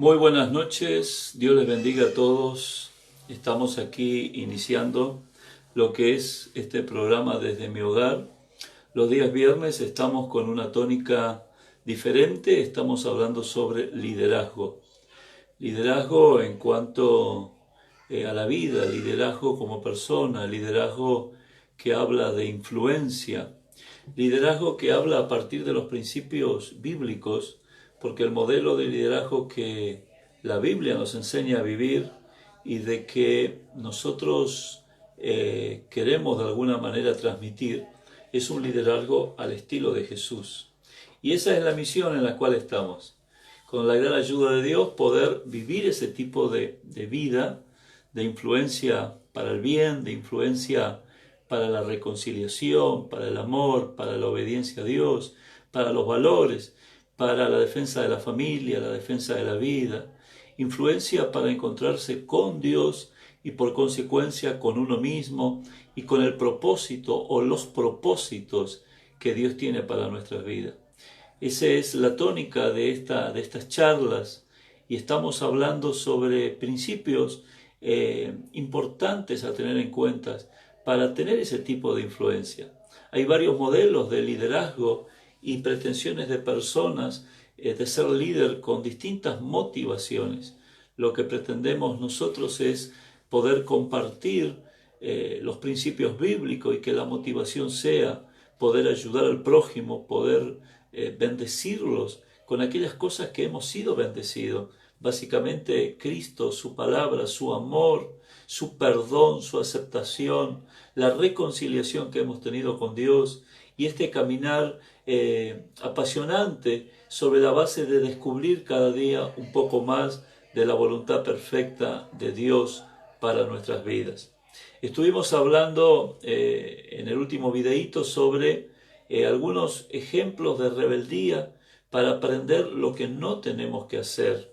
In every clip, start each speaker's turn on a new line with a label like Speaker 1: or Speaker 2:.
Speaker 1: Muy buenas noches, Dios les bendiga a todos. Estamos aquí iniciando lo que es este programa desde mi hogar. Los días viernes estamos con una tónica diferente, estamos hablando sobre liderazgo. Liderazgo en cuanto a la vida, liderazgo como persona, liderazgo que habla de influencia, liderazgo que habla a partir de los principios bíblicos, porque el modelo de liderazgo que la Biblia nos enseña a vivir y de que nosotros queremos de alguna manera transmitir es un liderazgo al estilo de Jesús. Y esa es la misión en la cual estamos. Con la gran ayuda de Dios poder vivir ese tipo de vida, de influencia para el bien, de influencia para la reconciliación, para el amor, para la obediencia a Dios, para los valores, para la defensa de la familia, la defensa de la vida, influencia para encontrarse con Dios y por consecuencia con uno mismo y con el propósito o los propósitos que Dios tiene para nuestras vidas. Esa es la tónica de estas charlas y estamos hablando sobre principios importantes a tener en cuenta para tener ese tipo de influencia. Hay varios modelos de liderazgo y pretensiones de personas de ser líder con distintas motivaciones. Lo que pretendemos nosotros es poder compartir los principios bíblicos y que la motivación sea poder ayudar al prójimo, poder bendecirlos con aquellas cosas que hemos sido bendecidos. Básicamente Cristo, su palabra, su amor, su perdón, su aceptación, la reconciliación que hemos tenido con Dios y este caminar apasionante sobre la base de descubrir cada día un poco más de la voluntad perfecta de Dios para nuestras vidas. Estuvimos hablando en el último videíto sobre algunos ejemplos de rebeldía para aprender lo que no tenemos que hacer.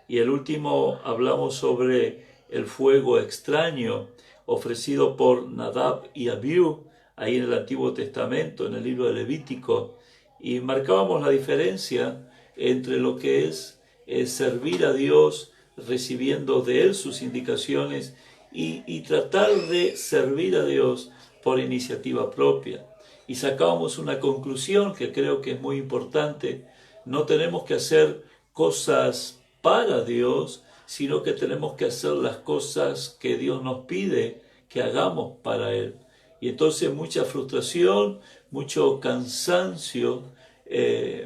Speaker 1: Y el último hablamos sobre el fuego extraño ofrecido por Nadab y Abiú, ahí en el Antiguo Testamento, en el libro de Levítico, y marcábamos la diferencia entre lo que es servir a Dios, recibiendo de Él sus indicaciones, y tratar de servir a Dios por iniciativa propia. Y sacábamos una conclusión que creo que es muy importante: no tenemos que hacer cosas para Dios, sino que tenemos que hacer las cosas que Dios nos pide que hagamos para Él. Y entonces mucha frustración, mucho cansancio,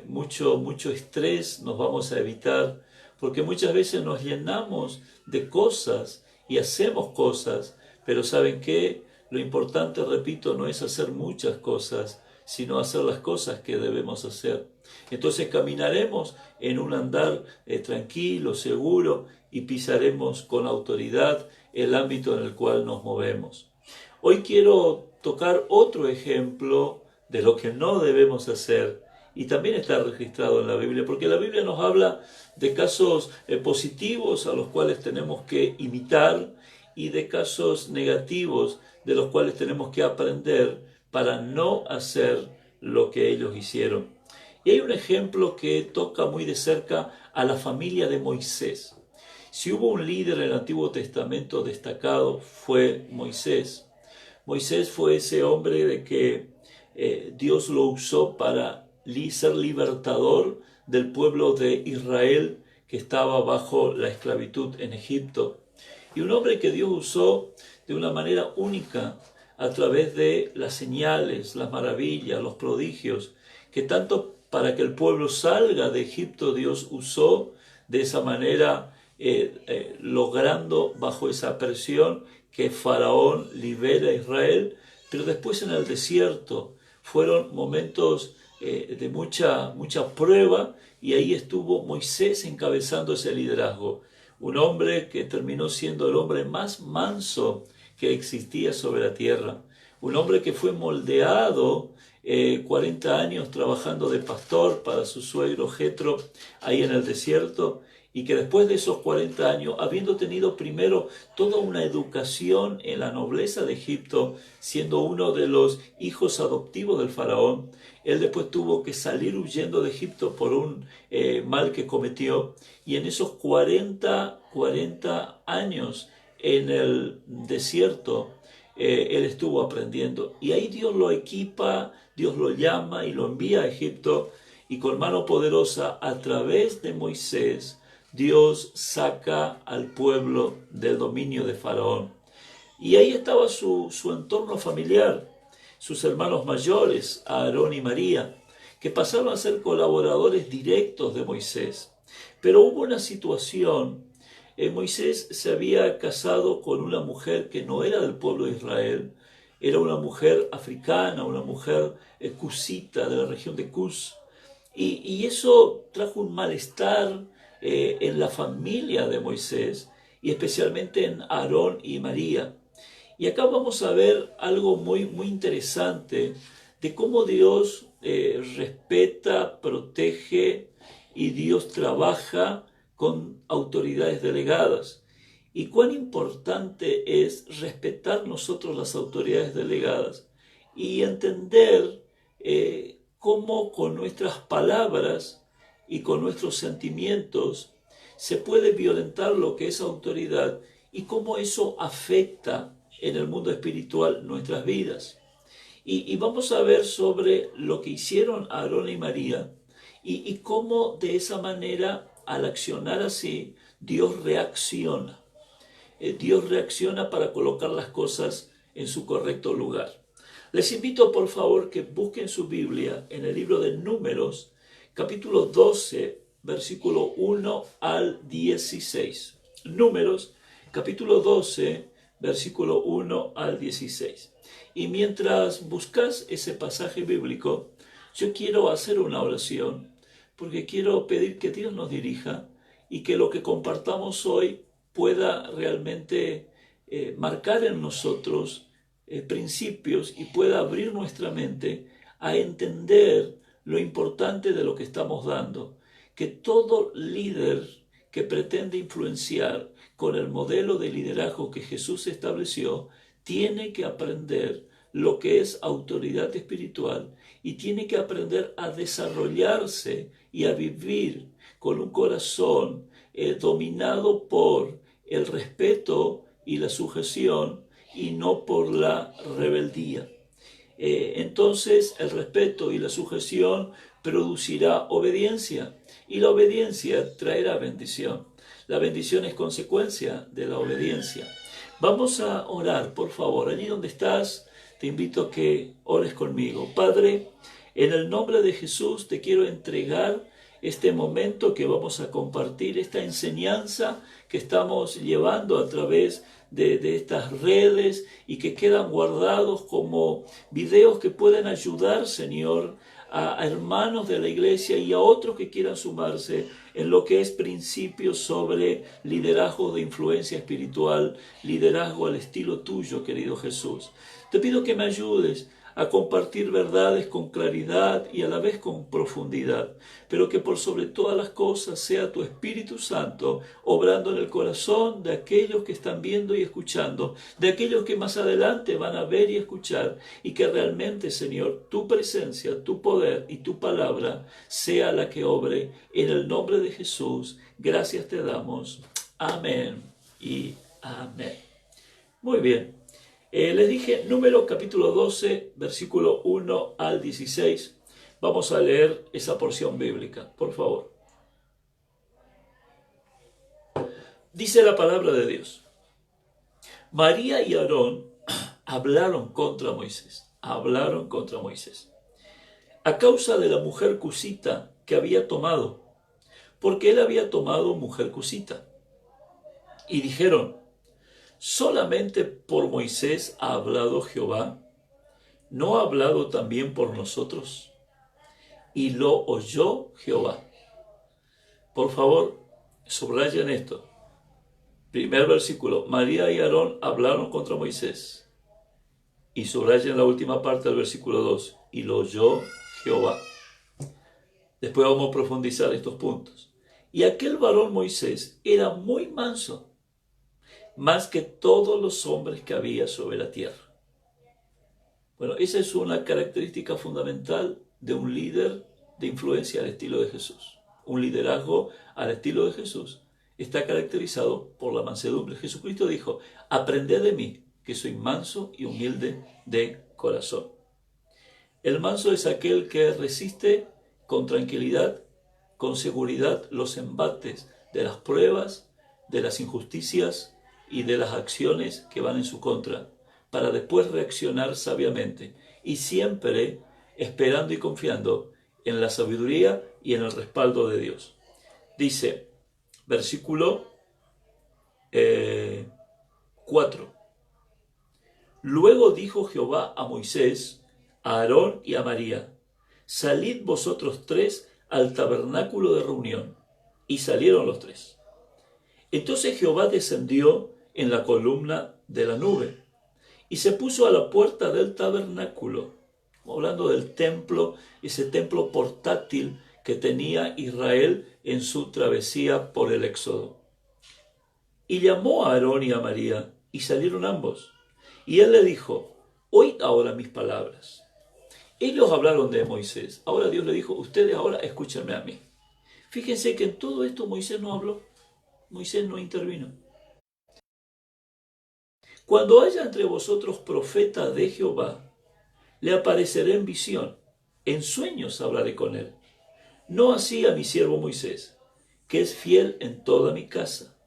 Speaker 1: mucho estrés nos vamos a evitar, porque muchas veces nos llenamos de cosas y hacemos cosas, pero ¿saben qué? Lo importante, repito, no es hacer muchas cosas, sino hacer las cosas que debemos hacer. Entonces caminaremos en un andar tranquilo, seguro, y pisaremos con autoridad el ámbito en el cual nos movemos. Hoy quiero tocar otro ejemplo de lo que no debemos hacer, y también está registrado en la Biblia, porque la Biblia nos habla de casos positivos a los cuales tenemos que imitar y de casos negativos de los cuales tenemos que aprender para no hacer lo que ellos hicieron. Y hay un ejemplo que toca muy de cerca a la familia de Moisés. Si hubo un líder en el Antiguo Testamento destacado, fue Moisés. Moisés fue ese hombre de que Dios lo usó para ser libertador del pueblo de Israel que estaba bajo la esclavitud en Egipto. Y un hombre que Dios usó de una manera única a través de las señales, las maravillas, los prodigios, que tanto para que el pueblo salga de Egipto Dios usó de esa manera, logrando bajo esa presión que Faraón libera a Israel, pero después en el desierto fueron momentos de mucha prueba, y ahí estuvo Moisés encabezando ese liderazgo, un hombre que terminó siendo el hombre más manso que existía sobre la tierra, un hombre que fue moldeado 40 años trabajando de pastor para su suegro Jetro ahí en el desierto, y que después de esos 40 años, habiendo tenido primero toda una educación en la nobleza de Egipto, siendo uno de los hijos adoptivos del faraón, Él después tuvo que salir huyendo de Egipto por un mal que cometió. Y en esos 40 años en el desierto, él estuvo aprendiendo. Y ahí Dios lo equipa, Dios lo llama y lo envía a Egipto. Y con mano poderosa, a través de Moisés, Dios saca al pueblo del dominio de Faraón. Y ahí estaba su entorno familiar, sus hermanos mayores, Aarón y María, que pasaron a ser colaboradores directos de Moisés. Pero hubo una situación. Moisés se había casado con una mujer que no era del pueblo de Israel, era una mujer africana, una mujer cusita de la región de Cus. Y eso trajo un malestar en la familia de Moisés y especialmente en Aarón y María. Y acá vamos a ver algo muy interesante de cómo Dios respeta, protege y Dios trabaja con autoridades delegadas. Y cuán importante es respetar nosotros las autoridades delegadas y entender cómo con nuestras palabras y con nuestros sentimientos se puede violentar lo que es autoridad y cómo eso afecta en el mundo espiritual nuestras vidas. Y vamos a ver sobre lo que hicieron Aarón y María y cómo de esa manera, al accionar así, Dios reacciona. Dios reacciona para colocar las cosas en su correcto lugar. Les invito por favor que busquen su Biblia en el libro de Números, capítulo 12, versículo 1 al 16. Números, capítulo 12, versículo 1 al 16. Y mientras buscas ese pasaje bíblico, yo quiero hacer una oración, porque quiero pedir que Dios nos dirija y que lo que compartamos hoy pueda realmente marcar en nosotros principios y pueda abrir nuestra mente a entender lo importante de lo que estamos dando. Que todo líder que pretende influenciar con el modelo de liderazgo que Jesús estableció, tiene que aprender lo que es autoridad espiritual y tiene que aprender a desarrollarse y a vivir con un corazón dominado por el respeto y la sujeción y no por la rebeldía. Entonces el respeto y la sujeción producirá obediencia y la obediencia traerá bendición. La bendición es consecuencia de la obediencia. Vamos a orar, por favor. Allí donde estás, te invito a que ores conmigo. Padre, en el nombre de Jesús te quiero entregar este momento que vamos a compartir, esta enseñanza que estamos llevando a través de estas redes y que quedan guardados como videos que pueden ayudar, Señor, a hermanos de la iglesia y a otros que quieran sumarse en lo que es principios sobre liderazgo de influencia espiritual, liderazgo al estilo tuyo, querido Jesús. Te pido que me ayudes a compartir verdades con claridad y a la vez con profundidad, pero que por sobre todas las cosas sea tu Espíritu Santo obrando en el corazón de aquellos que están viendo y escuchando, de aquellos que más adelante van a ver y escuchar, y que realmente, Señor, tu presencia, tu poder y tu palabra sea la que obre. En el nombre de Jesús, gracias te damos. Amén y amén. Muy bien. Les dije Número capítulo 12, versículo 1 al 16. Vamos a leer esa porción bíblica, por favor. Dice la palabra de Dios. María y Aarón hablaron contra Moisés. Hablaron contra Moisés. A causa de la mujer cusita que había tomado. Porque él había tomado mujer cusita. Y dijeron, ¿solamente por Moisés ha hablado Jehová? ¿No ha hablado también por nosotros? Y lo oyó Jehová. Por favor, subrayen esto. Primer versículo. María y Aarón hablaron contra Moisés. Y subrayen la última parte del versículo 2. Y lo oyó Jehová. Después vamos a profundizar estos puntos. Y aquel varón Moisés era muy manso, más que todos los hombres que había sobre la tierra. Bueno, esa es una característica fundamental de un líder de influencia al estilo de Jesús. Un liderazgo al estilo de Jesús está caracterizado por la mansedumbre. Jesucristo dijo: aprended de mí, que soy manso y humilde de corazón. El manso es aquel que resiste con tranquilidad, con seguridad, los embates de las pruebas, de las injusticias y de las acciones que van en su contra, para después reaccionar sabiamente y siempre esperando y confiando en la sabiduría y en el respaldo de Dios. Dice, versículo 4. Luego dijo Jehová a Moisés, a Aarón y a María: salid vosotros tres al tabernáculo de reunión. Y salieron los tres. Entonces Jehová descendió en la columna de la nube y se puso a la puerta del tabernáculo, hablando del templo, ese templo portátil que tenía Israel en su travesía por el Éxodo. Y llamó a Aarón y a María, y salieron ambos. Y él le dijo: oíd ahora mis palabras. Ellos hablaron de Moisés. Ahora Dios le dijo: ustedes ahora escúchenme a mí. Fíjense que en todo esto Moisés no habló. Moisés no intervino. Cuando haya entre vosotros profeta de Jehová, le apareceré en visión. En sueños hablaré con él. No así a mi siervo Moisés, que es fiel en toda mi casa.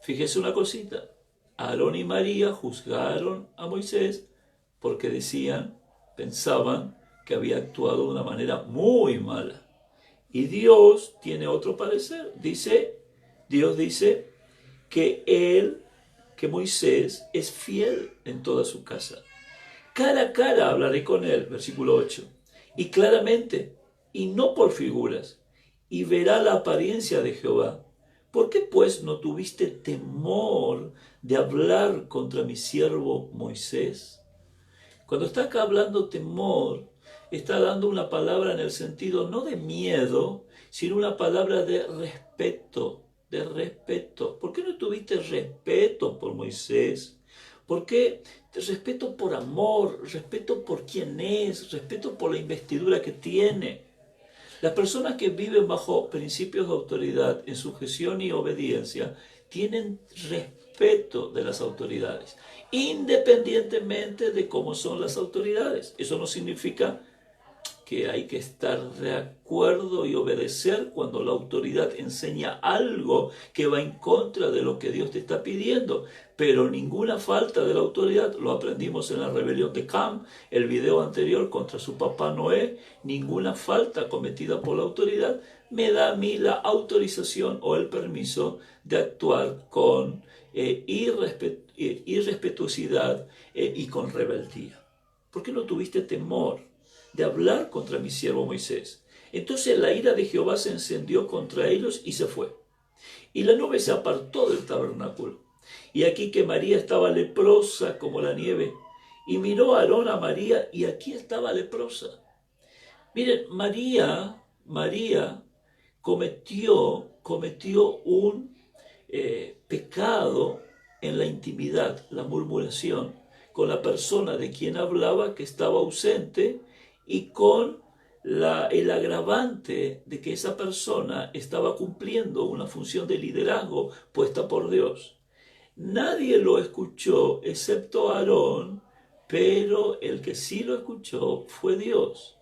Speaker 1: Fíjese una cosita. Aarón y María juzgaron a Moisés porque pensaban que había actuado de una manera muy mala. Y Dios tiene otro parecer. Dios dice que Moisés es fiel en toda su casa. Cara a cara hablaré con él, versículo 8, y claramente, y no por figuras, y verá la apariencia de Jehová. ¿Por qué pues no tuviste temor de hablar contra mi siervo Moisés? Cuando está acá hablando temor, está dando una palabra en el sentido no de miedo, sino una palabra de respeto, ¿Por qué no tuviste respeto por Moisés? ¿Por qué? Respeto por amor, respeto por quién es, respeto por la investidura que tiene. Las personas que viven bajo principios de autoridad en sujeción y obediencia tienen respeto de las autoridades, independientemente de cómo son las autoridades. Eso no significa que hay que estar de acuerdo y obedecer cuando la autoridad enseña algo que va en contra de lo que Dios te está pidiendo. Pero ninguna falta de la autoridad, lo aprendimos en la rebelión de Cam, el video anterior contra su papá Noé, ninguna falta cometida por la autoridad me da a mí la autorización o el permiso de actuar con irrespetuosidad y con rebeldía. ¿Por qué no tuviste temor de hablar contra mi siervo Moisés? Entonces la ira de Jehová se encendió contra ellos y se fue. Y la nube se apartó del tabernáculo. Y aquí que María estaba leprosa como la nieve. Y miró a Aarón a María, y aquí estaba leprosa. Miren, María cometió un pecado en la intimidad, la murmuración, con la persona de quien hablaba que estaba ausente, y con el agravante de que esa persona estaba cumpliendo una función de liderazgo puesta por Dios. Nadie lo escuchó excepto Aarón, pero el que sí lo escuchó fue Dios.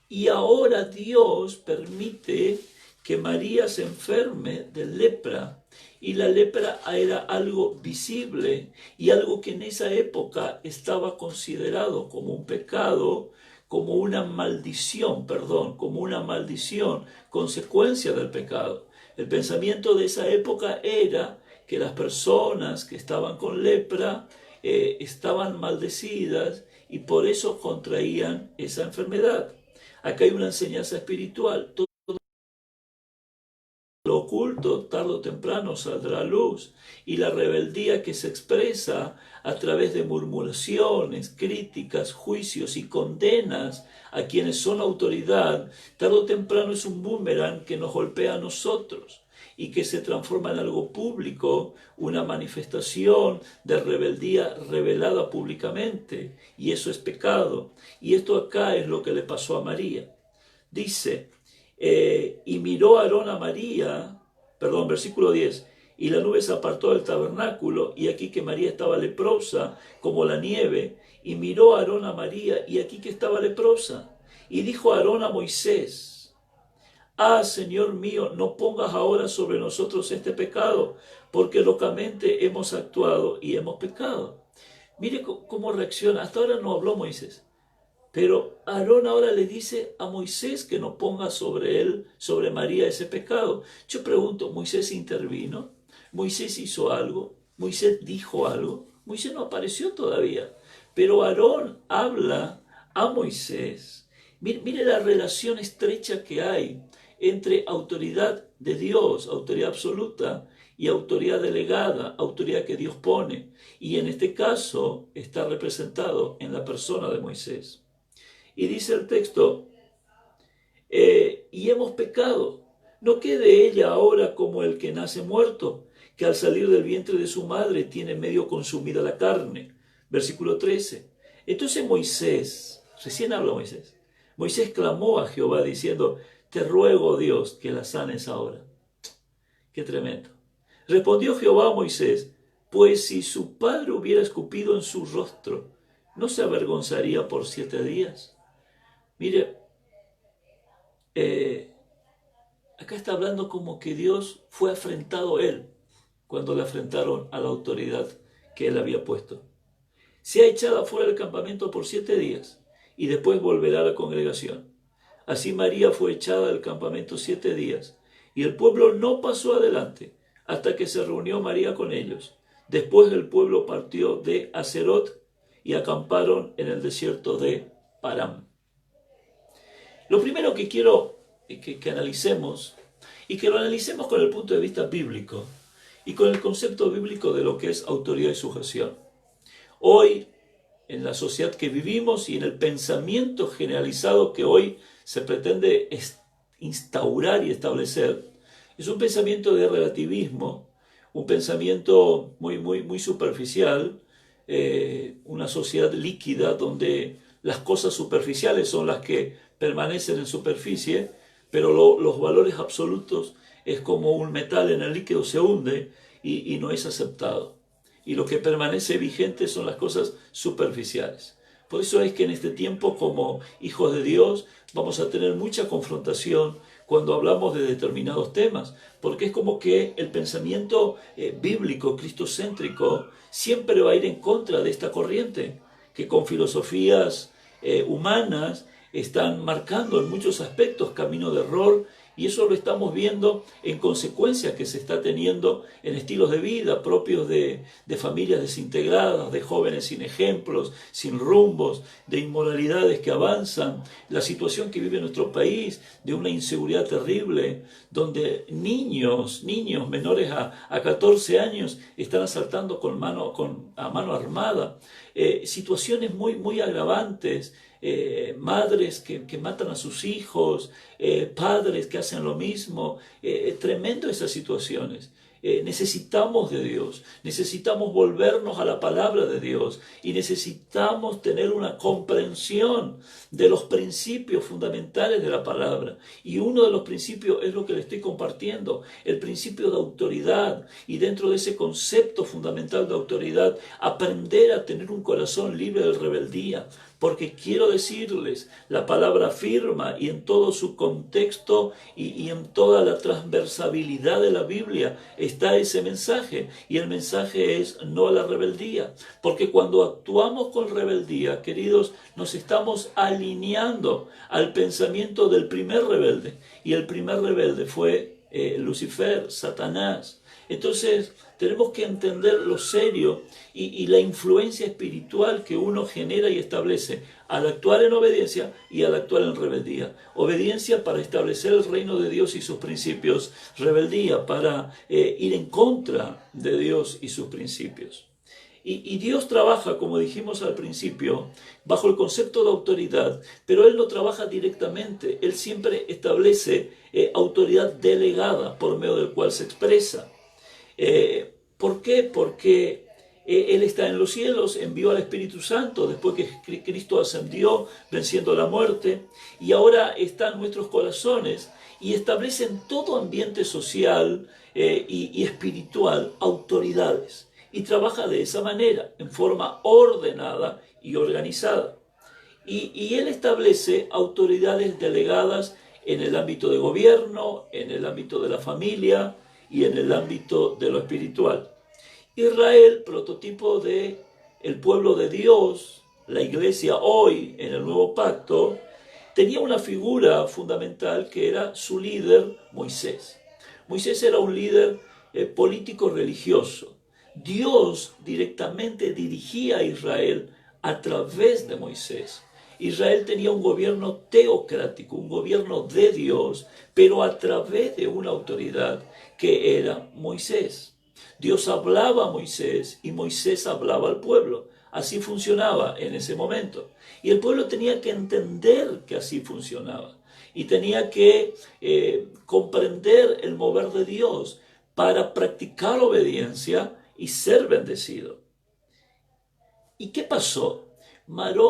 Speaker 1: Y ahora Dios permite que María se enferme de lepra. Y la lepra era algo visible y algo que en esa época estaba considerado como un pecado, como una maldición, consecuencia del pecado. El pensamiento de esa época era que las personas que estaban con lepra estaban maldecidas y por eso contraían esa enfermedad. Acá hay una enseñanza espiritual. Todo lo oculto tarde o temprano saldrá a luz, y la rebeldía que se expresa a través de murmuraciones, críticas, juicios y condenas a quienes son autoridad, tarde o temprano es un boomerang que nos golpea a nosotros. y que se transforma en algo público, una manifestación de rebeldía revelada públicamente, y eso es pecado. Y esto acá es lo que le pasó a María. Dice, y miró Aarón a María, perdón, versículo 10, y la nube se apartó del tabernáculo, y aquí que María estaba leprosa como la nieve, y miró Aarón a María, y aquí que estaba leprosa. Y dijo Aarón a Moisés, Señor mío, no pongas ahora sobre nosotros este pecado, porque locamente hemos actuado y hemos pecado. Mire cómo reacciona. Hasta ahora no habló Moisés, pero Aarón ahora le dice a Moisés que no ponga sobre él, sobre María, ese pecado. Yo pregunto, ¿Moisés intervino? ¿Moisés hizo algo? ¿Moisés dijo algo? Moisés no apareció todavía, pero Aarón habla a Moisés. Mire la relación estrecha que hay entre autoridad de Dios, autoridad absoluta, y autoridad delegada, autoridad que Dios pone. Y en este caso está representado en la persona de Moisés. Y dice el texto, y hemos pecado. No quede ella ahora como el que nace muerto, que al salir del vientre de su madre tiene medio consumida la carne. Versículo 13. Entonces Moisés, recién habla Moisés, Moisés clamó a Jehová diciendo, te ruego, Dios, que la sanes ahora. Qué tremendo. Respondió Jehová a Moisés, pues si su padre hubiera escupido en su rostro, ¿no se avergonzaría por 7 días? Mire, acá está hablando como que Dios fue afrentado él cuando le afrentaron a la autoridad que él había puesto. Sea echada fuera del campamento por 7 días y después volverá a la congregación. Así María fue echada del campamento 7 días y el pueblo no pasó adelante hasta que se reunió María con ellos. Después el pueblo partió de Aserot y acamparon en el desierto de Param. Lo primero que quiero que analicemos, y que lo analicemos con el punto de vista bíblico, y con el concepto bíblico de lo que es autoridad y sujeción. Hoy, en la sociedad que vivimos y en el pensamiento generalizado que hoy se pretende instaurar y establecer, es un pensamiento de relativismo, un pensamiento muy superficial, una sociedad líquida donde las cosas superficiales son las que permanecen en superficie, pero los valores absolutos es como un metal en el líquido, se hunde y no es aceptado. Y lo que permanece vigente son las cosas superficiales. Por eso es que en este tiempo, como hijos de Dios, vamos a tener mucha confrontación cuando hablamos de determinados temas, porque es como que el pensamiento bíblico, cristocéntrico, siempre va a ir en contra de esta corriente, que con filosofías humanas están marcando en muchos aspectos camino de error, y eso lo estamos viendo en consecuencias que se está teniendo en estilos de vida propios de familias desintegradas, de jóvenes sin ejemplos, sin rumbos, de inmoralidades que avanzan, la situación que vive nuestro país, de una inseguridad terrible, donde niños menores a 14 años están asaltando a mano armada, situaciones muy agravantes, madres que matan a sus hijos, padres que hacen lo mismo, tremendo esas situaciones. Necesitamos de Dios, necesitamos volvernos a la palabra de Dios y necesitamos tener una comprensión de los principios fundamentales de la palabra. Y uno de los principios es lo que le estoy compartiendo, el principio de autoridad. Y dentro de ese concepto fundamental de autoridad, aprender a tener un corazón libre de rebeldía. Porque quiero decirles, la palabra afirma y en todo su contexto y en toda la transversabilidad de la Biblia está ese mensaje. Y el mensaje es no a la rebeldía. Porque cuando actuamos con rebeldía, queridos, nos estamos alineando al pensamiento del primer rebelde. Y el primer rebelde fue Lucifer, Satanás. Entonces tenemos que entender lo serio y la influencia espiritual que uno genera y establece al actuar en obediencia y al actuar en rebeldía. Obediencia para establecer el reino de Dios y sus principios. Rebeldía para ir en contra de Dios y sus principios. Y Dios trabaja, como dijimos al principio, bajo el concepto de autoridad, pero Él no trabaja directamente, Él siempre establece autoridad delegada por medio del cual se expresa. ¿Por qué? Porque Él está en los cielos, envió al Espíritu Santo después que Cristo ascendió venciendo la muerte, y ahora está en nuestros corazones y establece en todo ambiente social y espiritual autoridades. Y trabaja de esa manera, en forma ordenada y organizada. Y Él establece autoridades delegadas en el ámbito de gobierno, en el ámbito de la familia y en el ámbito de lo espiritual. Israel, prototipo de el pueblo de Dios, la iglesia hoy en el nuevo pacto, tenía una figura fundamental que era su líder, Moisés. Moisés era un líder político religioso. Dios directamente dirigía a Israel a través de Moisés. Israel tenía un gobierno teocrático, un gobierno de Dios, pero a través de una autoridad que era Moisés. Dios hablaba a Moisés y Moisés hablaba al pueblo. Así funcionaba en ese momento. Y el pueblo tenía que entender que así funcionaba. Y tenía que comprender el mover de Dios para practicar obediencia y ser bendecido. ¿Y qué pasó?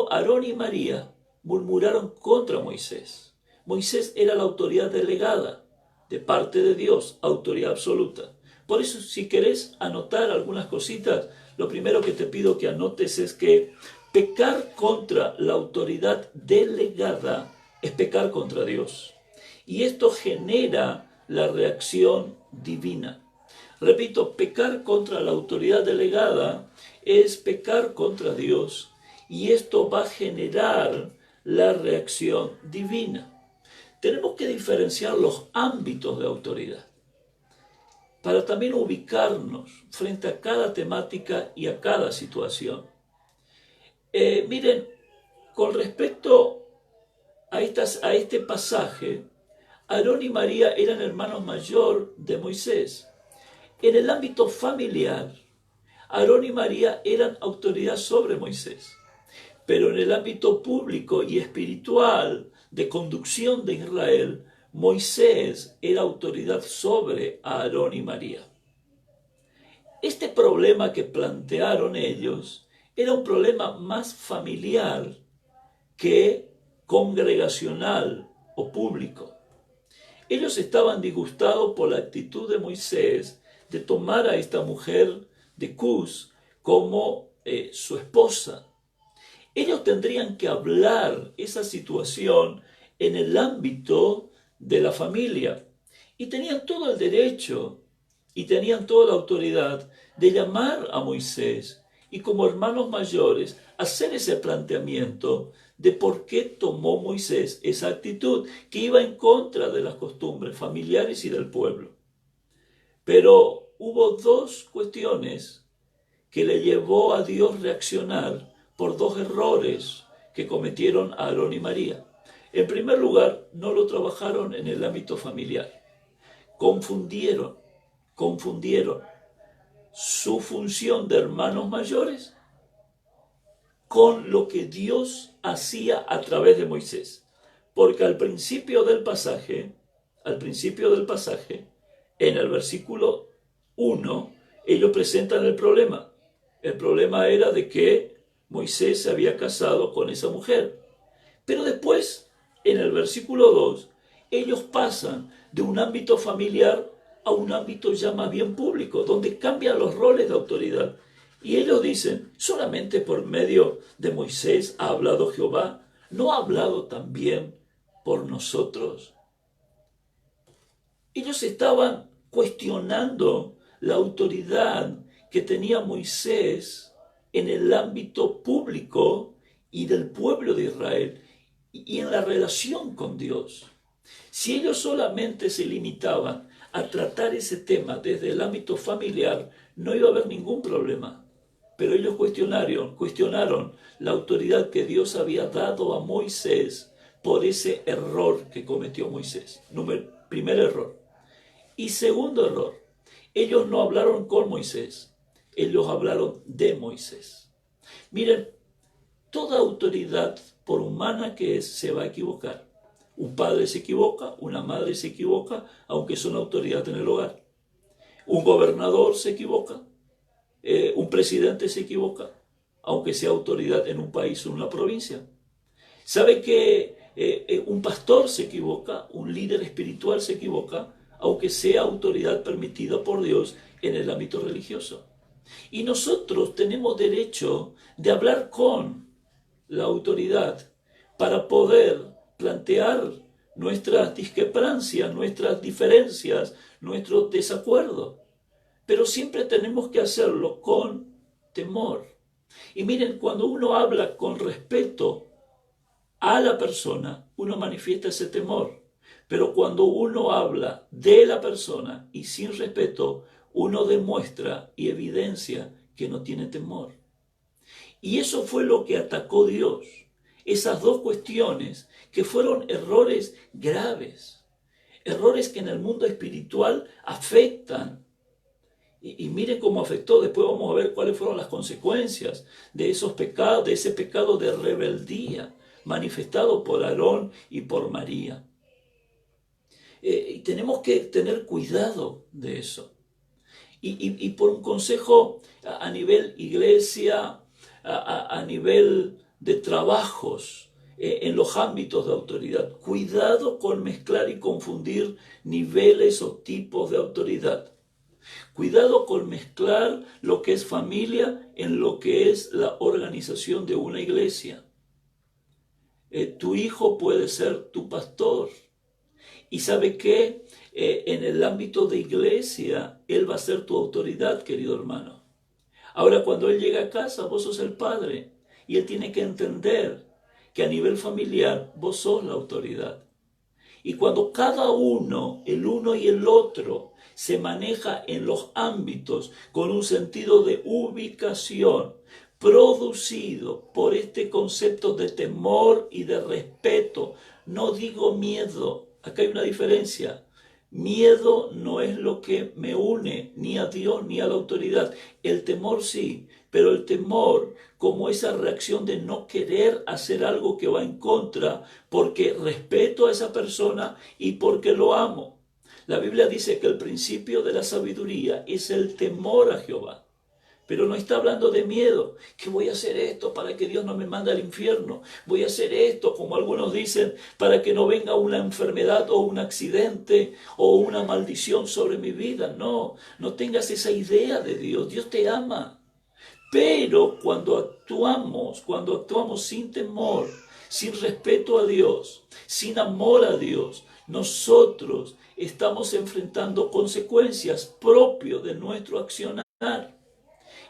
Speaker 1: Aarón y María murmuraron contra Moisés. Moisés era la autoridad delegada de parte de Dios, autoridad absoluta. Por eso, si querés anotar algunas cositas, lo primero que te pido que anotes es que pecar contra la autoridad delegada es pecar contra Dios. Y esto genera la reacción divina. Repito, pecar contra la autoridad delegada es pecar contra Dios. Y esto va a generar la reacción divina. Tenemos que diferenciar los ámbitos de autoridad para también ubicarnos frente a cada temática y a cada situación. Miren, con respecto a este pasaje, Aarón y María eran hermanos mayor de Moisés. En el ámbito familiar, Aarón y María eran autoridad sobre Moisés. Pero en el ámbito público y espiritual de conducción de Israel, Moisés era autoridad sobre Aarón y María. Este problema que plantearon ellos era un problema más familiar que congregacional o público. Ellos estaban disgustados por la actitud de Moisés de tomar a esta mujer de Cus como su esposa. Ellos tendrían que hablar esa situación en el ámbito de la familia. Y tenían todo el derecho y tenían toda la autoridad de llamar a Moisés y como hermanos mayores hacer ese planteamiento de por qué tomó Moisés esa actitud que iba en contra de las costumbres familiares y del pueblo. Pero hubo dos cuestiones que le llevó a Dios reaccionar por dos errores que cometieron Aarón y María. En primer lugar, no lo trabajaron en el ámbito familiar. Confundieron su función de hermanos mayores con lo que Dios hacía a través de Moisés. Porque al principio del pasaje, en el versículo 1, ellos presentan el problema. El problema era de que Moisés se había casado con esa mujer. Pero después, en el versículo 2, ellos pasan de un ámbito familiar a un ámbito ya más bien público, donde cambian los roles de autoridad. Y ellos dicen, solamente por medio de Moisés ha hablado Jehová, ¿no ha hablado también por nosotros? Ellos estaban cuestionando la autoridad que tenía Moisés en el ámbito público y del pueblo de Israel y en la relación con Dios. Si ellos solamente se limitaban a tratar ese tema desde el ámbito familiar, no iba a haber ningún problema. Pero ellos cuestionaron la autoridad que Dios había dado a Moisés por ese error que cometió Moisés. Primer error. Y segundo error, ellos no hablaron con Moisés. ellos hablaron de Moisés. Miren, toda autoridad, por humana que es, se va a equivocar. Un padre se equivoca, una madre se equivoca, aunque son autoridad en el hogar. Un gobernador se equivoca, un presidente se equivoca, aunque sea autoridad en un país o en una provincia. ¿Sabe que un pastor se equivoca, un líder espiritual se equivoca, aunque sea autoridad permitida por Dios en el ámbito religioso? Y nosotros tenemos derecho de hablar con la autoridad para poder plantear nuestras discrepancias, nuestras diferencias, nuestros desacuerdos. Pero siempre tenemos que hacerlo con temor. Y miren, cuando uno habla con respeto a la persona, uno manifiesta ese temor. Pero cuando uno habla de la persona y sin respeto, uno demuestra y evidencia que no tiene temor. Y eso fue lo que atacó Dios. Esas dos cuestiones que fueron errores graves. Errores que en el mundo espiritual afectan. Y miren cómo afectó. Después vamos a ver cuáles fueron las consecuencias de esos pecados, de ese pecado de rebeldía manifestado por Aarón y por María. Y tenemos que tener cuidado de eso. Y por un consejo a nivel iglesia, a nivel de trabajos, en los ámbitos de autoridad. Cuidado con mezclar y confundir niveles o tipos de autoridad. Cuidado con mezclar lo que es familia en lo que es la organización de una iglesia. Tu hijo puede ser tu pastor. Y ¿sabe qué? En el ámbito de iglesia, él va a ser tu autoridad, querido hermano. Ahora, cuando él llega a casa, vos sos el padre. Y él tiene que entender que a nivel familiar, vos sos la autoridad. Y cuando cada uno, el uno y el otro, se maneja en los ámbitos con un sentido de ubicación, producido por este concepto de temor y de respeto, no digo miedo, acá hay una diferencia. Miedo no es lo que me une ni a Dios ni a la autoridad. El temor sí, pero el temor como esa reacción de no querer hacer algo que va en contra porque respeto a esa persona y porque lo amo. La Biblia dice que el principio de la sabiduría es el temor a Jehová. Pero no está hablando de miedo, que voy a hacer esto para que Dios no me mande al infierno. Voy a hacer esto, como algunos dicen, para que no venga una enfermedad o un accidente o una maldición sobre mi vida. No, no tengas esa idea de Dios. Dios te ama. Pero cuando actuamos sin temor, sin respeto a Dios, sin amor a Dios, nosotros estamos enfrentando consecuencias propias de nuestro accionar.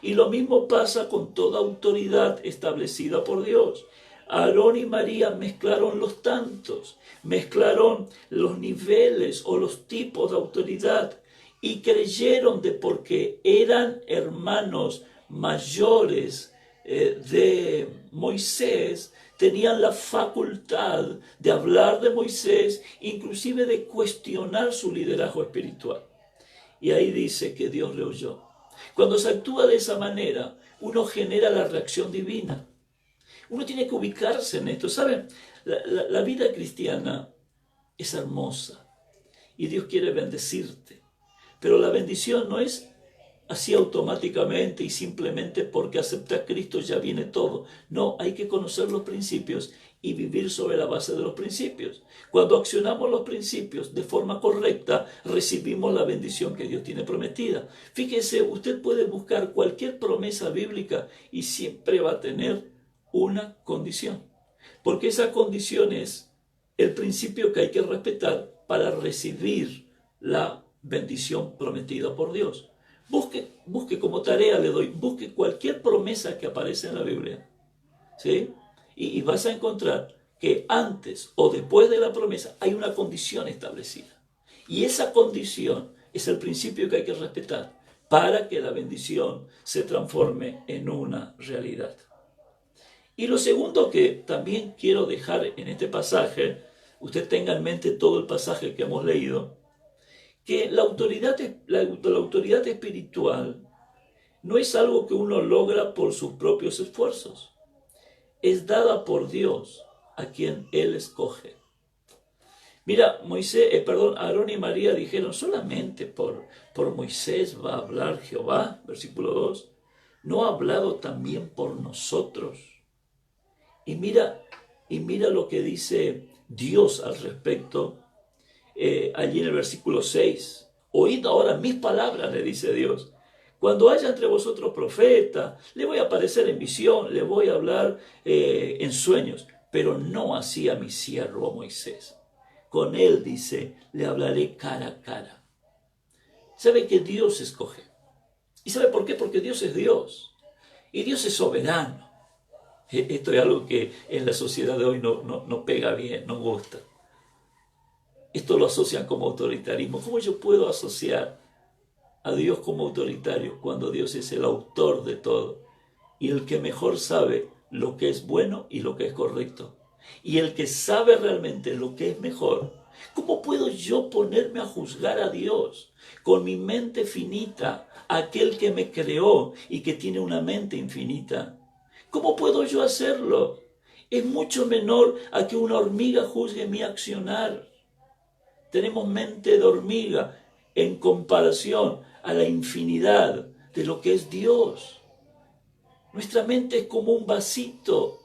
Speaker 1: Y lo mismo pasa con toda autoridad establecida por Dios. Aarón y María mezclaron los tantos, mezclaron los niveles o los tipos de autoridad y creyeron de porque eran hermanos mayores de Moisés, tenían la facultad de hablar de Moisés, inclusive de cuestionar su liderazgo espiritual. Y ahí dice que Dios le oyó. Cuando se actúa de esa manera, uno genera la reacción divina. Uno tiene que ubicarse en esto. ¿Saben? La vida cristiana es hermosa y Dios quiere bendecirte. Pero la bendición no es así automáticamente y simplemente porque aceptas a Cristo ya viene todo. No, hay que conocer los principios y vivir sobre la base de los principios. Cuando accionamos los principios de forma correcta, recibimos la bendición que Dios tiene prometida. Fíjese, usted puede buscar cualquier promesa bíblica y siempre va a tener una condición. Porque esa condición es el principio que hay que respetar para recibir la bendición prometida por Dios. Busque como tarea, le doy, busque cualquier promesa que aparece en la Biblia, ¿sí? Y vas a encontrar que antes o después de la promesa hay una condición establecida. Y esa condición es el principio que hay que respetar para que la bendición se transforme en una realidad. Y lo segundo que también quiero dejar en este pasaje, usted tenga en mente todo el pasaje que hemos leído, que la autoridad espiritual no es algo que uno logra por sus propios esfuerzos. Es dada por Dios a quien Él escoge. Mira, Aarón y María dijeron, solamente por Moisés va a hablar Jehová, versículo 2. ¿No ha hablado también por nosotros? Y mira lo que dice Dios al respecto, allí en el versículo 6. Oíd ahora mis palabras, le dice Dios. Cuando haya entre vosotros profeta, le voy a aparecer en visión, le voy a hablar en sueños, pero no así a mi siervo Moisés. Con él, dice, le hablaré cara a cara. ¿Sabe que Dios escoge? ¿Y sabe por qué? Porque Dios es Dios. Y Dios es soberano. Esto es algo que en la sociedad de hoy no pega bien, no gusta. Esto lo asocian como autoritarismo. ¿Cómo yo puedo asociar a Dios como autoritario cuando Dios es el autor de todo y el que mejor sabe lo que es bueno y lo que es correcto y el que sabe realmente lo que es mejor? ¿Cómo puedo yo ponerme a juzgar a Dios con mi mente finita, aquel que me creó y que tiene una mente infinita? ¿Cómo puedo yo hacerlo? Es mucho menor a que una hormiga juzgue mi accionar. Tenemos mente de hormiga en comparación a la infinidad de lo que es Dios. Nuestra mente es como un vasito.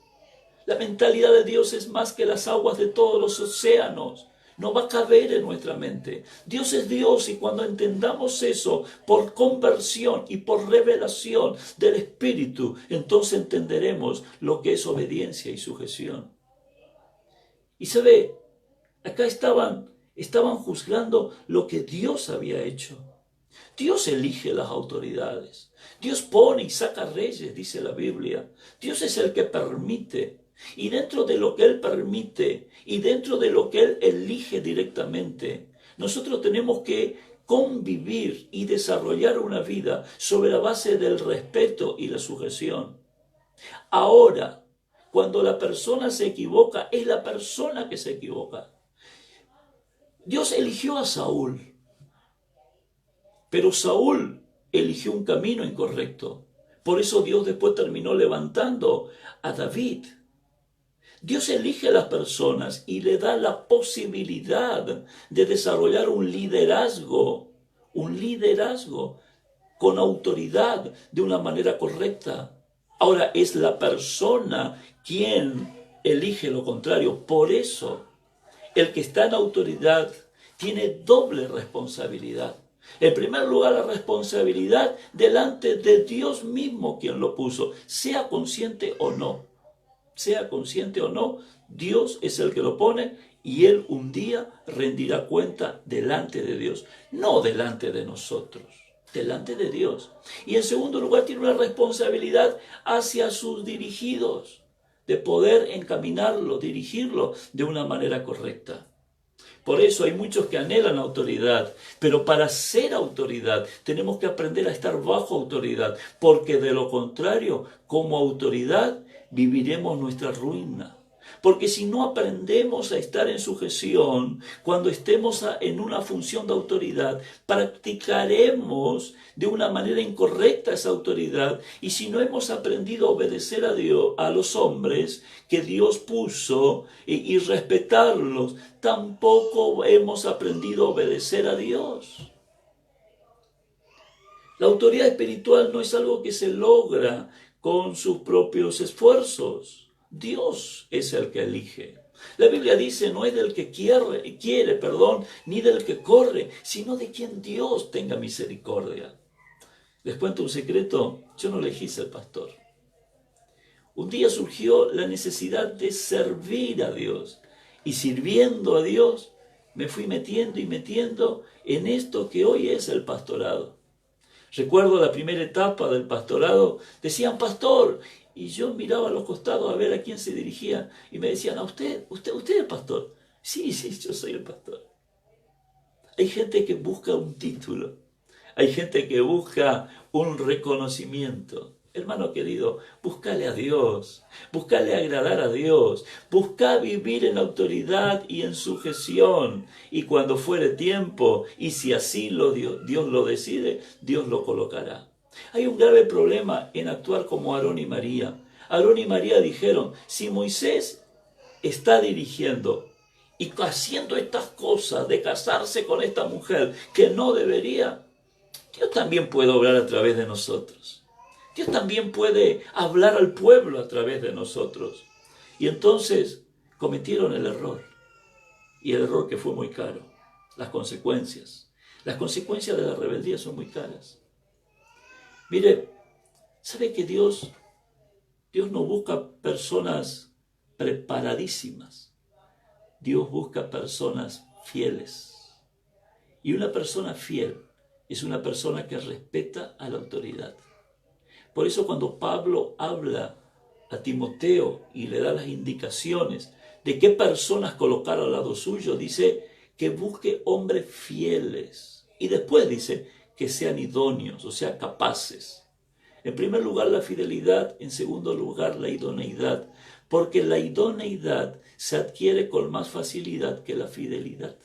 Speaker 1: La mentalidad de Dios es más que las aguas de todos los océanos. No va a caber en nuestra mente. Dios es Dios y cuando entendamos eso por conversión y por revelación del Espíritu, entonces entenderemos lo que es obediencia y sujeción. Y sabe, acá estaban juzgando lo que Dios había hecho. Dios elige las autoridades. Dios pone y saca reyes, dice la Biblia. Dios es el que permite. Y dentro de lo que Él permite y dentro de lo que Él elige directamente, nosotros tenemos que convivir y desarrollar una vida sobre la base del respeto y la sujeción. Ahora, cuando la persona se equivoca, es la persona que se equivoca. Dios eligió a Saúl, pero Saúl eligió un camino incorrecto. Por eso Dios después terminó levantando a David. Dios elige a las personas y le da la posibilidad de desarrollar un liderazgo con autoridad de una manera correcta. Ahora es la persona quien elige lo contrario. Por eso, el que está en autoridad tiene doble responsabilidad. En primer lugar, la responsabilidad delante de Dios mismo quien lo puso, sea consciente o no. Sea consciente o no, Dios es el que lo pone y Él un día rendirá cuenta delante de Dios, no delante de nosotros, delante de Dios. Y en segundo lugar, tiene una responsabilidad hacia sus dirigidos, de poder encaminarlo, dirigirlo de una manera correcta. Por eso hay muchos que anhelan autoridad, pero para ser autoridad tenemos que aprender a estar bajo autoridad, porque de lo contrario, como autoridad, viviremos nuestra ruina. Porque si no aprendemos a estar en sujeción, cuando estemos en una función de autoridad, practicaremos de una manera incorrecta esa autoridad. Y si no hemos aprendido a obedecer a Dios, a los hombres que Dios puso y respetarlos, tampoco hemos aprendido a obedecer a Dios. La autoridad espiritual no es algo que se logra con sus propios esfuerzos. Dios es el que elige. La Biblia dice, no es del que quiere, ni del que corre, sino de quien Dios tenga misericordia. Les cuento un secreto, yo no elegí ser pastor. Un día surgió la necesidad de servir a Dios. Y sirviendo a Dios, me fui metiendo en esto que hoy es el pastorado. Recuerdo la primera etapa del pastorado, decían pastor, y yo miraba a los costados a ver a quién se dirigía, y me decían, ¿a usted es el pastor? Sí, yo soy el pastor. Hay gente que busca un título, hay gente que busca un reconocimiento. Hermano querido, búscale a Dios, búscale agradar a Dios, busca vivir en autoridad y en sujeción. Y cuando fuere tiempo, y si así Dios lo decide, Dios lo colocará. Hay un grave problema en actuar como Aarón y María. Aarón y María dijeron, si Moisés está dirigiendo y haciendo estas cosas de casarse con esta mujer que no debería, Dios también puede obrar a través de nosotros. Dios también puede hablar al pueblo a través de nosotros. Y entonces cometieron el error. Y el error que fue muy caro. Las consecuencias. Las consecuencias de la rebeldía son muy caras. Mire, ¿sabe que Dios no busca personas preparadísimas? Dios busca personas fieles. Y una persona fiel es una persona que respeta a la autoridad. Por eso cuando Pablo habla a Timoteo y le da las indicaciones de qué personas colocar al lado suyo, dice que busque hombres fieles. Y después dice que sean idóneos, o sea, capaces. En primer lugar, la fidelidad. En segundo lugar, la idoneidad. Porque la idoneidad se adquiere con más facilidad que la fidelidad.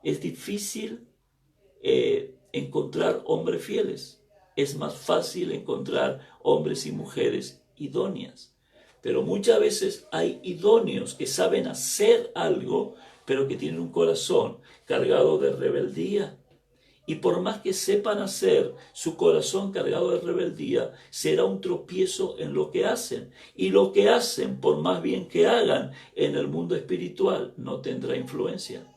Speaker 1: Es difícil encontrar hombres fieles. Es más fácil encontrar hombres y mujeres idóneas. Pero muchas veces hay idóneos que saben hacer algo, pero que tienen un corazón cargado de rebeldía. Y por más que sepan hacer, su corazón cargado de rebeldía será un tropiezo en lo que hacen. Y lo que hacen, por más bien que hagan en el mundo espiritual, no tendrá influencia.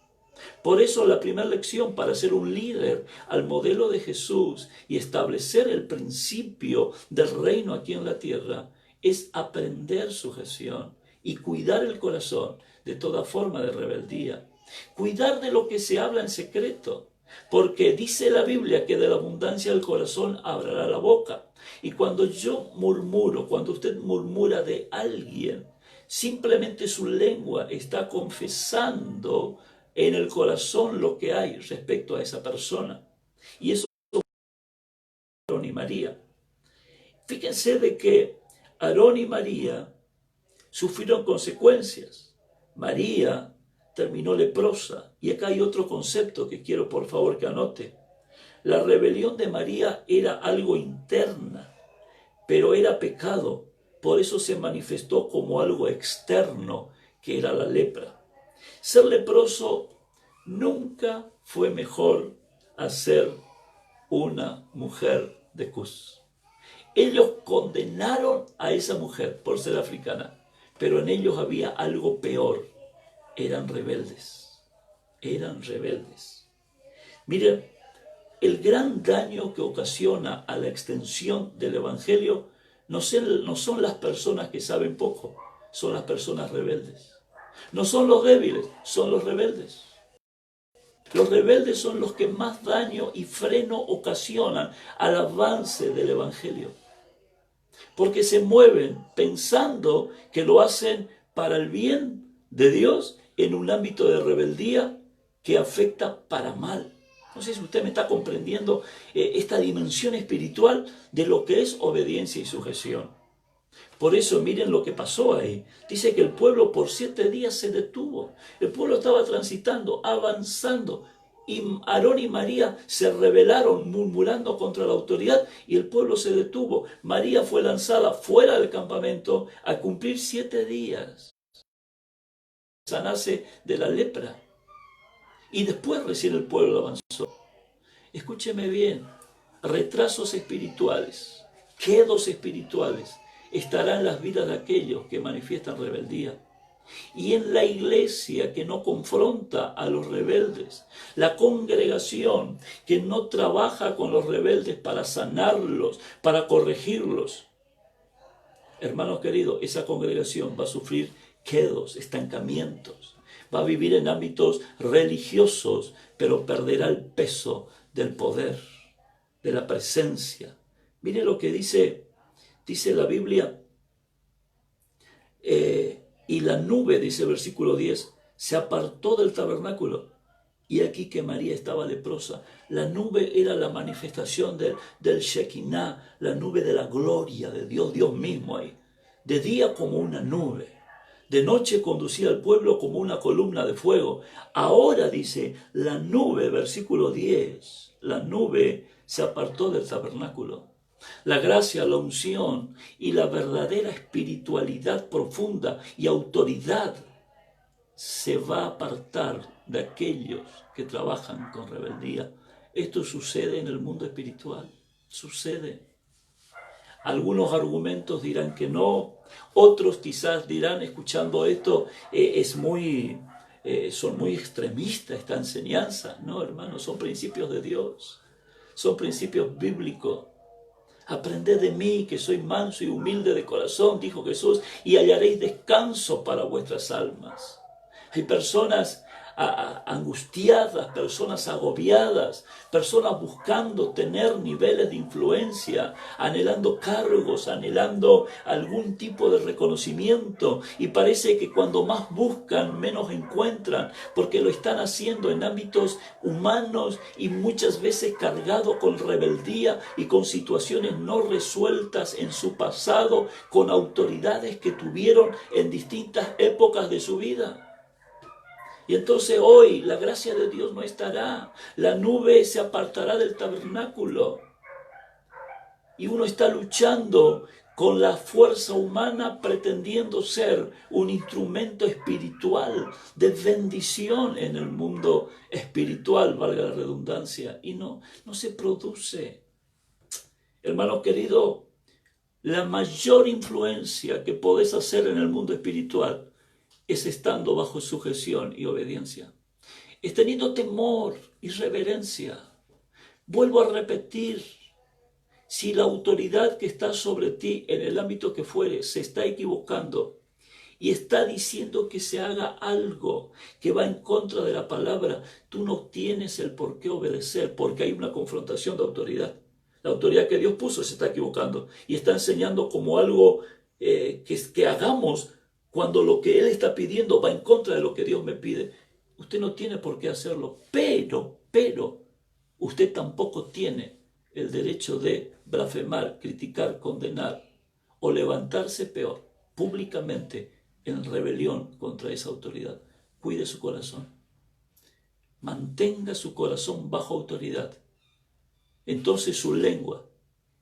Speaker 1: Por eso la primera lección para ser un líder al modelo de Jesús y establecer el principio del reino aquí en la tierra es aprender sujeción y cuidar el corazón de toda forma de rebeldía. Cuidar de lo que se habla en secreto. Porque dice la Biblia que de la abundancia del corazón hablará la boca. Y cuando yo murmuro, cuando usted murmura de alguien, simplemente su lengua está confesando en el corazón lo que hay respecto a esa persona. Y eso es Aarón y María. Fíjense de que Aarón y María sufrieron consecuencias. María terminó leprosa. Y acá hay otro concepto que quiero por favor que anote. La rebelión de María era algo interna, pero era pecado. Por eso se manifestó como algo externo, que era la lepra. Ser leproso nunca fue mejor a ser una mujer de Cus. Ellos condenaron a esa mujer por ser africana, pero en ellos había algo peor. Eran rebeldes. Eran rebeldes. Miren, el gran daño que ocasiona a la extensión del Evangelio no son las personas que saben poco, son las personas rebeldes. No son los débiles, son los rebeldes. Los rebeldes son los que más daño y freno ocasionan al avance del Evangelio. Porque se mueven pensando que lo hacen para el bien de Dios en un ámbito de rebeldía que afecta para mal. No sé si usted me está comprendiendo esta dimensión espiritual de lo que es obediencia y sujeción. Por eso miren lo que pasó ahí. Dice que el pueblo por 7 días se detuvo. El pueblo estaba transitando, avanzando. Y Aarón y María se rebelaron murmurando contra la autoridad y el pueblo se detuvo. María fue lanzada fuera del campamento a cumplir 7 días. Sanase de la lepra. Y después recién el pueblo avanzó. Escúcheme bien, retrasos espirituales, quedos espirituales estarán en las vidas de aquellos que manifiestan rebeldía. Y en la iglesia que no confronta a los rebeldes, la congregación que no trabaja con los rebeldes para sanarlos, para corregirlos, hermanos queridos, esa congregación va a sufrir quedos, estancamientos, va a vivir en ámbitos religiosos, pero perderá el peso del poder, de la presencia. Mire lo que dice la Biblia, y la nube, dice el versículo 10, se apartó del tabernáculo. Y aquí que María estaba leprosa. La nube era la manifestación del Shekinah, la nube de la gloria de Dios, Dios mismo ahí. De día como una nube, De noche conducía al pueblo como una columna de fuego. Ahora dice, la nube, versículo 10, la nube se apartó del tabernáculo. La gracia, la unción y la verdadera espiritualidad profunda y autoridad se va a apartar de aquellos que trabajan con rebeldía. Esto sucede en el mundo espiritual, sucede. Algunos argumentos dirán que no, otros quizás dirán, escuchando esto, son muy extremistas esta enseñanza. No, hermanos, son principios de Dios, son principios bíblicos. Aprended de mí, que soy manso y humilde de corazón, dijo Jesús, y hallaréis descanso para vuestras almas. Hay personas angustiadas, personas agobiadas, personas buscando tener niveles de influencia, anhelando cargos, anhelando algún tipo de reconocimiento, y parece que cuando más buscan, menos encuentran, porque lo están haciendo en ámbitos humanos y muchas veces cargado con rebeldía y con situaciones no resueltas en su pasado, con autoridades que tuvieron en distintas épocas de su vida. Y entonces hoy la gracia de Dios no estará, la nube se apartará del tabernáculo. Y uno está luchando con la fuerza humana pretendiendo ser un instrumento espiritual de bendición en el mundo espiritual, valga la redundancia. Y no se produce. Hermano querido, la mayor influencia que podés hacer en el mundo espiritual es estando bajo sujeción y obediencia. Es teniendo temor y reverencia. Vuelvo a repetir, si la autoridad que está sobre ti en el ámbito que fuere se está equivocando y está diciendo que se haga algo que va en contra de la palabra, tú no tienes el por qué obedecer, porque hay una confrontación de autoridad. La autoridad que Dios puso se está equivocando y está enseñando como algo que hagamos cuando lo que Él está pidiendo va en contra de lo que Dios me pide. Usted no tiene por qué hacerlo, pero usted tampoco tiene el derecho de blasfemar, criticar, condenar o levantarse peor, públicamente, en rebelión contra esa autoridad. Cuide su corazón. Mantenga su corazón bajo autoridad. Entonces su lengua,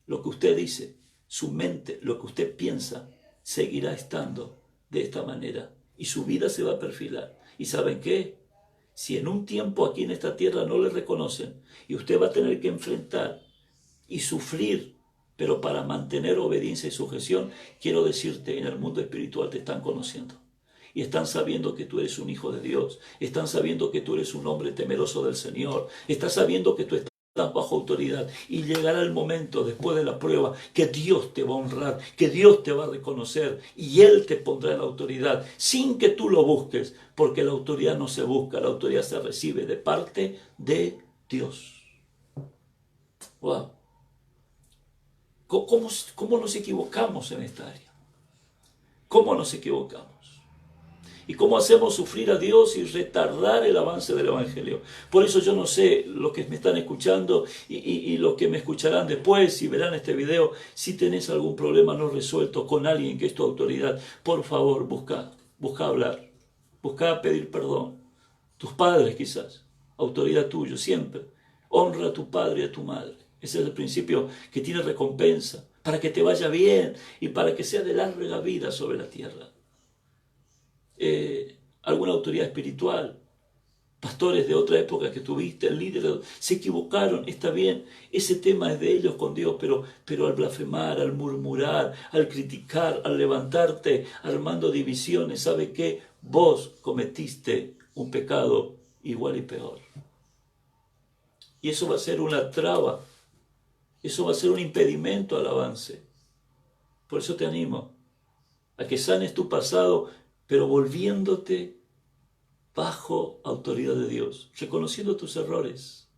Speaker 1: lo que usted dice, su mente, lo que usted piensa, seguirá estando de esta manera y su vida se va a perfilar. ¿Y saben qué? Si en un tiempo aquí en esta tierra no le reconocen y usted va a tener que enfrentar y sufrir, pero para mantener obediencia y sujeción, quiero decirte, en el mundo espiritual te están conociendo y están sabiendo que tú eres un hijo de Dios, están sabiendo que tú eres un hombre temeroso del Señor, están sabiendo que tú estás bajo autoridad, y llegará el momento después de la prueba que Dios te va a honrar, que Dios te va a reconocer y Él te pondrá en autoridad sin que tú lo busques, porque la autoridad no se busca, la autoridad se recibe de parte de Dios. Wow. ¿Cómo nos equivocamos en esta área? ¿Cómo nos equivocamos? ¿Y cómo hacemos sufrir a Dios y retardar el avance del Evangelio? Por eso yo no sé, los que me están escuchando y los que me escucharán después y verán este video, si tenés algún problema no resuelto con alguien que es tu autoridad, por favor, busca hablar, busca pedir perdón. Tus padres quizás, autoridad tuya, siempre. Honra a tu padre y a tu madre. Ese es el principio que tiene recompensa, para que te vaya bien y para que sea de larga vida sobre la tierra. Alguna autoridad espiritual, pastores de otra época que tuviste, líderes, se equivocaron, está bien, ese tema es de ellos con Dios, pero al blasfemar, al murmurar, al criticar, al levantarte, armando divisiones, ¿sabe qué? Vos cometiste un pecado igual y peor. Y eso va a ser una traba, eso va a ser un impedimento al avance. Por eso te animo a que sanes tu pasado, pero volviéndote bajo autoridad de Dios, reconociendo tus errores.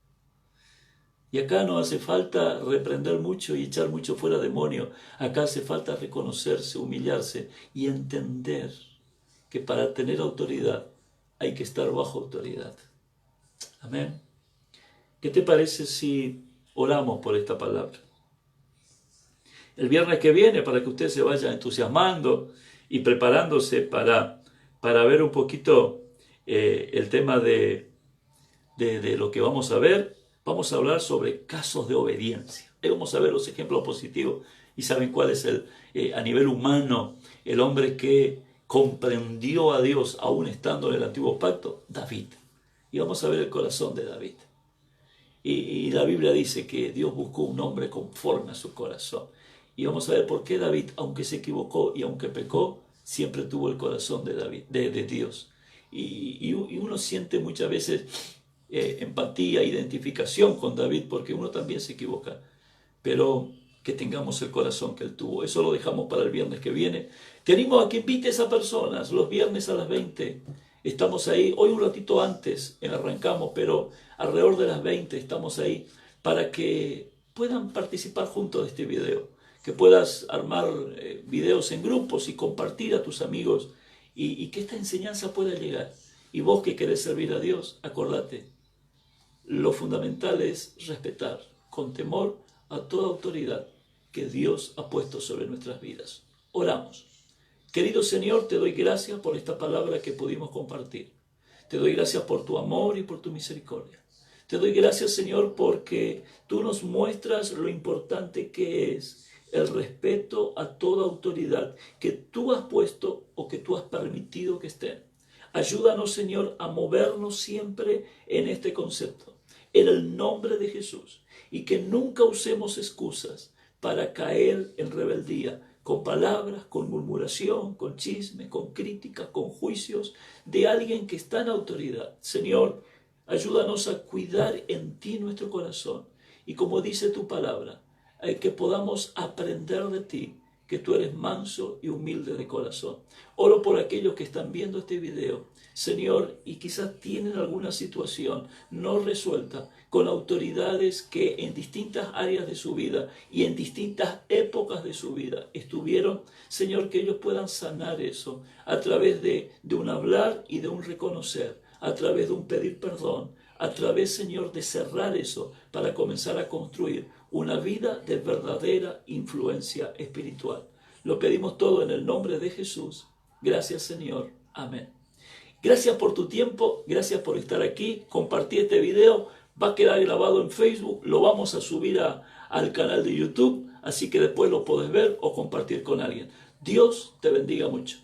Speaker 1: Y acá no hace falta reprender mucho y echar mucho fuera demonio. Acá hace falta reconocerse, humillarse y entender que para tener autoridad hay que estar bajo autoridad. Amén. ¿Qué te parece si oramos por esta palabra? El viernes que viene, para que usted se vaya entusiasmando y preparándose para para ver un poquito el tema de lo que vamos a ver. Vamos a hablar sobre casos de obediencia. Ahí vamos a ver los ejemplos positivos. ¿Y saben cuál es a nivel humano, el hombre que comprendió a Dios aún estando en el antiguo pacto? David. Y vamos a ver el corazón de David. Y la Biblia dice que Dios buscó un hombre conforme a su corazón. Y vamos a ver por qué David, aunque se equivocó y aunque pecó, siempre tuvo el corazón de David, de Dios. Y uno siente muchas veces empatía, identificación con David, porque uno también se equivoca. Pero que tengamos el corazón que él tuvo. Eso lo dejamos para el viernes que viene. Te animo a que invites a personas los viernes a las 20. Estamos ahí, hoy un ratito antes arrancamos, pero alrededor de las 20 estamos ahí para que puedan participar juntos de este video, que puedas armar videos en grupos y compartir a tus amigos y que esta enseñanza pueda llegar. Y vos que querés servir a Dios, acordate, lo fundamental es respetar con temor a toda autoridad que Dios ha puesto sobre nuestras vidas. Oramos. Querido Señor, te doy gracias por esta palabra que pudimos compartir. Te doy gracias por tu amor y por tu misericordia. Te doy gracias, Señor, porque tú nos muestras lo importante que es el respeto a toda autoridad que tú has puesto o que tú has permitido que estén. Ayúdanos, Señor, a movernos siempre en este concepto, en el nombre de Jesús, y que nunca usemos excusas para caer en rebeldía, con palabras, con murmuración, con chisme, con crítica, con juicios de alguien que está en autoridad. Señor, ayúdanos a cuidar en ti nuestro corazón y, como dice tu palabra, que podamos aprender de ti, que tú eres manso y humilde de corazón. Oro por aquellos que están viendo este video, Señor, y quizás tienen alguna situación no resuelta con autoridades que en distintas áreas de su vida y en distintas épocas de su vida estuvieron. Señor, que ellos puedan sanar eso a través de un hablar y de un reconocer, a través de un pedir perdón, a través, Señor, de cerrar eso para comenzar a construir una vida de verdadera influencia espiritual. Lo pedimos todo en el nombre de Jesús. Gracias, Señor. Amén. Gracias por tu tiempo, gracias por estar aquí. Compartí este video, va a quedar grabado en Facebook, lo vamos a subir al canal de YouTube, así que después lo podés ver o compartir con alguien. Dios te bendiga mucho.